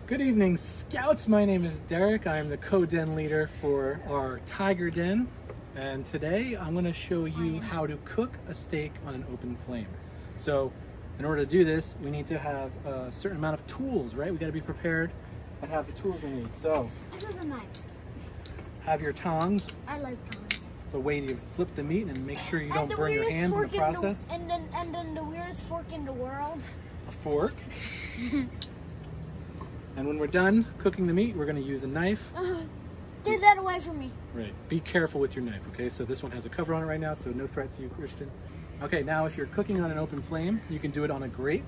Good evening, Scouts. My name is Derek. I'm the co-den leader for our Tiger Den. And today I'm going to show you how to cook a steak on an open flame. So in order to do this, we need to have a certain amount of tools, right? We got to be prepared and have the tools we need. So this is a knife. Have your tongs. I like tongs. It's a way to flip the meat and make sure you don't burn your hands in the process. And then the weirdest fork in the world. A fork. And when we're done cooking the meat, we're going to use a knife. Get that away from me. Right. Be careful with your knife, okay? So this one has a cover on it right now, so no threat to you, Christian. Okay, now if you're cooking on an open flame, you can do it on a grate,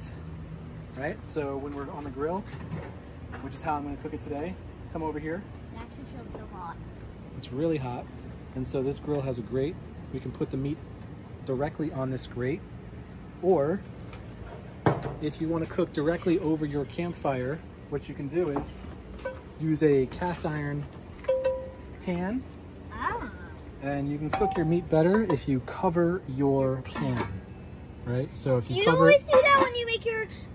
right? So when we're on the grill, which is how I'm going to cook it today, come over here. It actually feels so hot. It's really hot, and so this grill has a grate. We can put the meat directly on this grate, or if you want to cook directly over your campfire, what you can do is use a cast iron pan, and you can cook your meat better if you cover your pan, right? So if you cover always do that when you make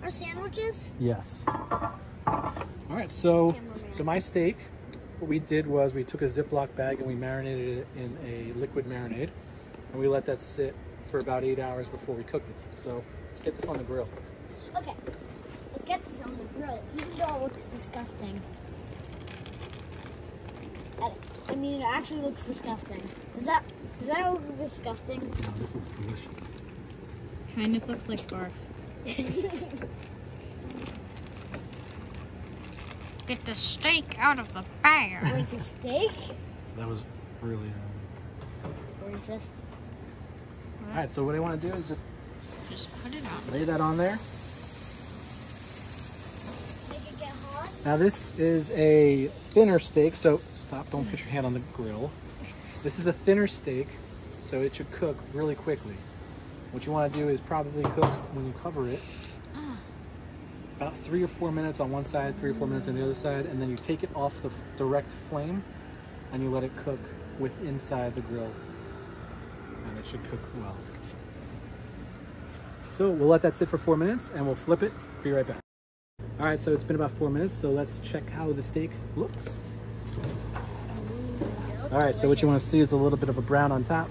our sandwiches? Yes. All right, so my steak, what we did was we took a Ziploc bag and we marinated it in a liquid marinade, and we let that sit for about 8 hours before we cooked it. So let's get this on the grill. Okay, let's get this on the grill, even though it looks disgusting. I mean, it actually looks disgusting. Does that look disgusting? No, this looks delicious. Kind of looks like barf. Get the steak out of the fire. Wait, it's a steak? So that was really Racist. All right, so what I want to do is just put it on. lay that on there. Make it get hot? Now this is a thinner steak, so stop, don't put your hand on the grill. This is a thinner steak, so it should cook really quickly. What you want to do is probably cook, when you cover it, about 3 or 4 minutes on one side, 3 or 4 minutes on the other side, and then you take it off the direct flame and you let it cook with inside the grill, and it should cook well. So we'll let that sit for 4 minutes and we'll flip it. Be right back. All right, so it's been about 4 minutes, so let's check how the steak looks. All right, so what you want to see is a little bit of a brown on top.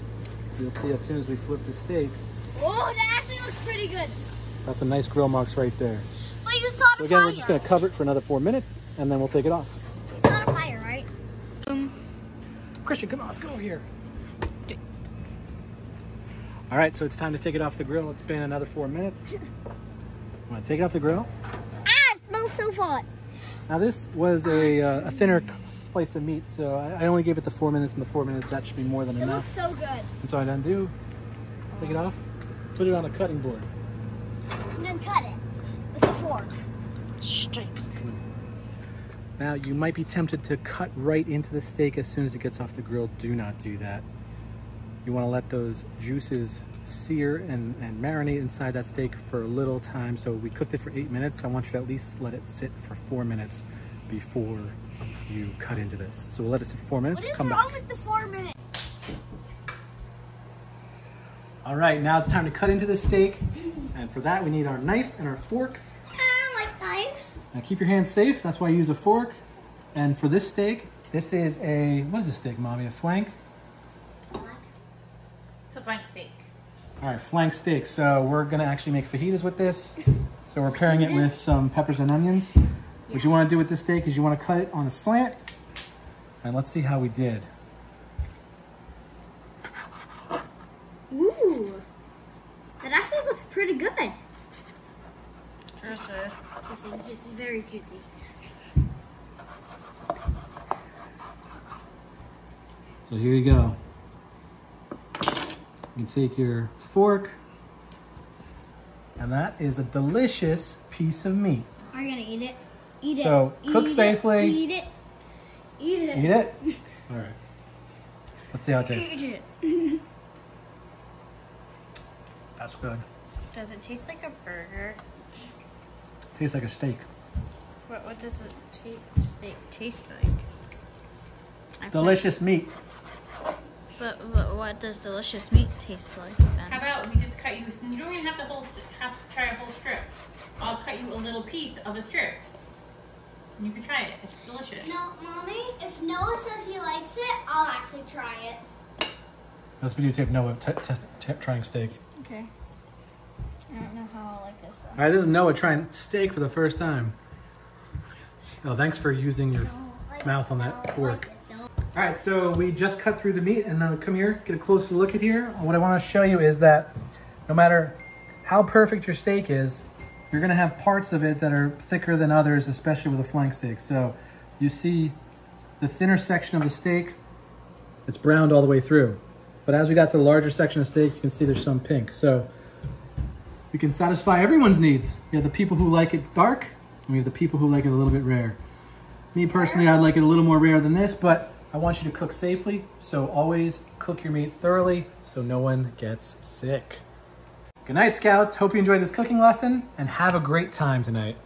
You'll see as soon as we flip the steak. Oh, that actually looks pretty good. Got some nice grill marks right there. But you saw So the again, fire. we're just going to cover it for another 4 minutes, and then we'll take it off. You saw the fire, right? Christian, come on, let's go over here. All right, so it's time to take it off the grill. It's been another 4 minutes. Want to take it off the grill? Ah, it smells so hot. Now this was a thinner slice of meat, so I only gave it the 4 minutes, and the 4 minutes, that should be more than It enough. looks so good. And so I undo, take it off, put it on a cutting board. And then cut it with a fork. Straight. Now you might be tempted to cut right into the steak as soon as it gets off the grill. Do not do that. You want to let those juices sear and marinate inside that steak for a little time. So we cooked it for 8 minutes. I want you to at least let it sit for 4 minutes before you cut into this. So we'll let it sit for 4 minutes. What is Come wrong back. with the 4 minutes? All right, now it's time to cut into the steak. And for that, we need our knife and our fork. I don't like knives. Now keep your hands safe. That's why I use a fork. And for this steak, this is a, what is this steak, Mommy? A flank? It's a flank steak. All right, flank steak. So we're gonna actually make fajitas with this. So we're pairing it with some peppers and onions. What you wanna do with this steak is you wanna cut it on a slant. And let's see how we did. Ooh. That actually looks pretty good. Juicy. This is very juicy. So here you go. You can take your fork, and that is a delicious piece of meat. Are you gonna eat it? Eat it. So cook safely. Eat it. Eat it. Eat it? All right. Let's see how it tastes. Eat it. That's good. Does it taste like a burger? Tastes like a steak. What does it steak taste like? Delicious meat. But what does delicious meat taste like then? How about we just cut you? You don't even have to try a whole strip. I'll cut you a little piece of a strip. and you can try it. It's delicious. No, Mommy, if Noah says he likes it, I'll actually try it. Let's videotape Noah trying steak. Okay. I don't know how I like this though. All right, this is Noah trying steak for the first time. Oh, thanks for using your mouth on that fork. All right, so we just cut through the meat, and now come here, get a closer look at here. What I want to show you is that no matter how perfect your steak is, you're gonna have parts of it that are thicker than others, especially with a flank steak. So you see the thinner section of the steak, it's browned all the way through. But as we got to the larger section of steak, you can see there's some pink. So we can satisfy everyone's needs. We have the people who like it dark, and we have the people who like it a little bit rare. Me personally, I like it a little more rare than this, but I want you to cook safely, so always cook your meat thoroughly so no one gets sick. Good night, Scouts. Hope you enjoyed this cooking lesson, and have a great time tonight.